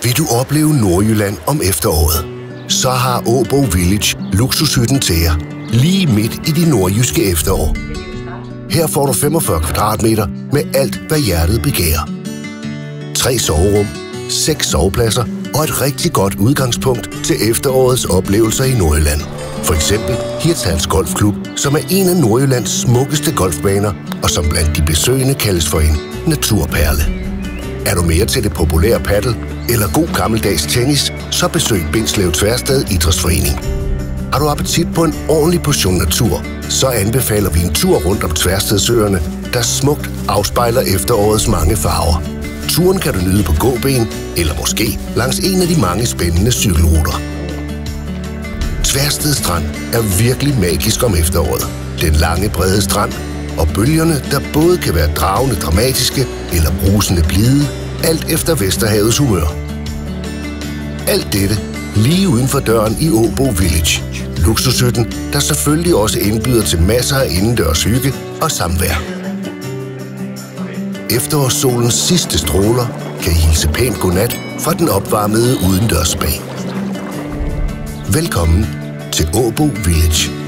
Vil du opleve Nordjylland om efteråret? Så har Åbo Village luksushytten til jer, lige midt i de nordjyske efterår. Her får du 45 kvadratmeter med alt, hvad hjertet begærer. 3 soverum, 6 sovepladser og et rigtig godt udgangspunkt til efterårets oplevelser i Nordjylland. For eksempel Hirtshals Golfklub, som er en af Nordjyllands smukkeste golfbaner, og som blandt de besøgende kaldes for en naturperle. Er du mere til det populære paddle eller god gammeldags tennis, så besøg Bindslev Tværsted Idrætsforening. Har du appetit på en ordentlig portion natur, så anbefaler vi en tur rundt om Tværstedsøerne, der smukt afspejler efterårets mange farver. Turen kan du nyde på gåben, eller måske langs en af de mange spændende cykelruter. Tværsted Strand er virkelig magisk om efteråret. Den lange, brede strand og bølgerne, der både kan være dragende dramatiske eller brusende blide, alt efter Vesterhavets humør. Alt dette lige uden for døren i Åbo Village. Luksushytten, der selvfølgelig også indbyder til masser af indendørs hygge og samvær. Efterårssolens sidste stråler kan hilse pænt godnat fra den opvarmede udendørs spa. Velkommen til Åbo Village.